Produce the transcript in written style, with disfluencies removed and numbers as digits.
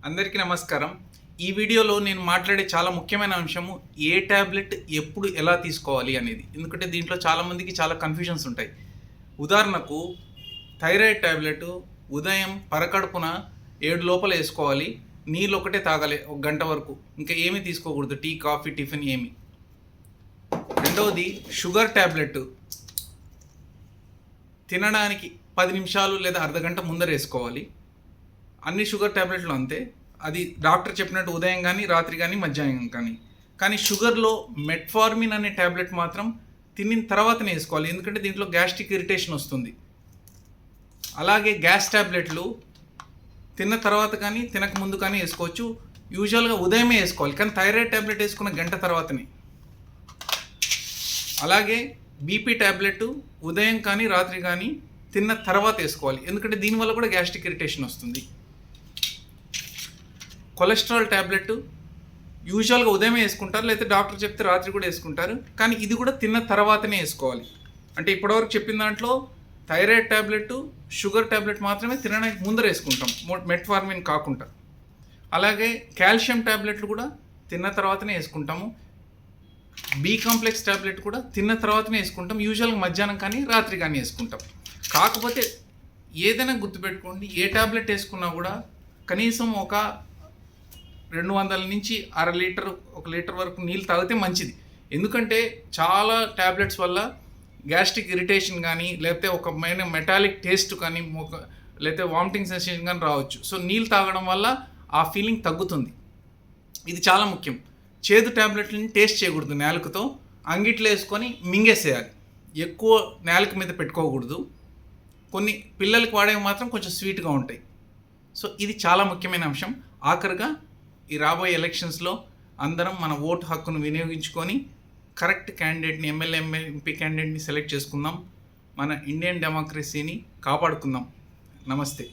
అందరికీ నమస్కారం. ఈ వీడియోలో నేను మాట్లాడే చాలా ముఖ్యమైన అంశము ఏ టాబ్లెట్ ఎప్పుడు ఎలా తీసుకోవాలి అనేది. ఎందుకంటే దీంట్లో చాలామందికి చాలా కన్ఫ్యూజన్స్ ఉంటాయి. ఉదాహరణకు థైరాయిడ్ టాబ్లెట్ ఉదయం పరకడుపున 7 లోపల వేసుకోవాలి. నీళ్ళు ఒకటే తాగాలి 1 గంట వరకు. ఇంకా ఏమీ తీసుకోకూడదు, టీ కాఫీ టిఫిన్ ఏమి. రెండవది షుగర్ టాబ్లెట్ తినడానికి 10 నిమిషాలు లేదా అర్ధగంట ముందర వేసుకోవాలి. అన్ని షుగర్ ట్యాబ్లెట్లు అంతే. అది డాక్టర్ చెప్పినట్టు ఉదయం కానీ రాత్రి కానీ మధ్యాహ్నం కానీ షుగర్లో మెట్ఫార్మిన్ అనే ట్యాబ్లెట్ మాత్రం తినిన తర్వాతనే వేసుకోవాలి. ఎందుకంటే దీంట్లో గ్యాస్ట్రిక్ ఇరిటేషన్ వస్తుంది. అలాగే గ్యాస్ ట్యాబ్లెట్లు తిన్న తర్వాత కానీ తినక ముందు కానీ వేసుకోవచ్చు. యూజువల్గా ఉదయమే వేసుకోవాలి, కానీ థైరాయిడ్ ట్యాబ్లెట్ వేసుకున్న గంట తర్వాతనే. అలాగే బీపీ ట్యాబ్లెట్ ఉదయం కానీ రాత్రి కానీ తిన్న తర్వాత వేసుకోవాలి, ఎందుకంటే దీనివల్ల కూడా గ్యాస్ట్రిక్ ఇరిటేషన్ వస్తుంది. కొలెస్ట్రాల్ ట్యాబ్లెట్ యూజువల్గా ఉదయమే వేసుకుంటారు, లేకపోతే డాక్టర్ చెప్తే రాత్రి కూడా వేసుకుంటారు, కానీ ఇది కూడా తిన్న తర్వాతనే వేసుకోవాలి. అంటే ఇప్పటివరకు చెప్పిన దాంట్లో థైరాయిడ్ ట్యాబ్లెట్ షుగర్ ట్యాబ్లెట్ మాత్రమే తినడానికి ముందర వేసుకుంటాం, మెట్ఫార్మిన్ కాకుండా. అలాగే కాల్షియం ట్యాబ్లెట్లు కూడా తిన్న తర్వాతనే వేసుకుంటాము. బి కాంప్లెక్స్ ట్యాబ్లెట్ కూడా తిన్న తర్వాతనే వేసుకుంటాం, యూజువల్గా మధ్యాహ్నం కానీ రాత్రి కానీ వేసుకుంటాం. కాకపోతే ఏదైనా గుర్తుపెట్టుకోండి, ఏ ట్యాబ్లెట్ వేసుకున్నా కూడా కనీసం ఒక 200 నుంచి 1/2 లీటర్ 1 లీటర్ వరకు నీళ్ళు తాగితే మంచిది. ఎందుకంటే చాలా ట్యాబ్లెట్స్ వల్ల గ్యాస్ట్రిక్ ఇరిటేషన్ కానీ, లేకపోతే ఒక మెటాలిక్ టేస్ట్ కానీ, లేకపోతే వామిటింగ్ సెన్సేషన్ కానీ రావచ్చు. సో నీళ్ళు తాగడం వల్ల ఆ ఫీలింగ్ తగ్గుతుంది. ఇది చాలా ముఖ్యం. చేదు ట్యాబ్లెట్లని టేస్ట్ చేయకూడదు, నేలకతో అంగిట్లో వేసుకొని మింగేసేయాలి. ఎక్కువ నేలక మీద పెట్టుకోకూడదు. కొన్ని పిల్లలకి వాడేవి మాత్రం కొంచెం స్వీట్గా ఉంటాయి. సో ఇది చాలా ముఖ్యమైన అంశం. ఆఖరిగా ఈ రాబోయే ఎలక్షన్స్లో అందరం మన ఓటు హక్కును వినియోగించుకొని కరెక్ట్ క్యాండిడేట్ని, ఎమ్మెల్యే ఎంపీ క్యాండిడేట్ని సెలెక్ట్ చేసుకుందాం. మన ఇండియన్ డెమోక్రసీని కాపాడుకుందాం. నమస్తే.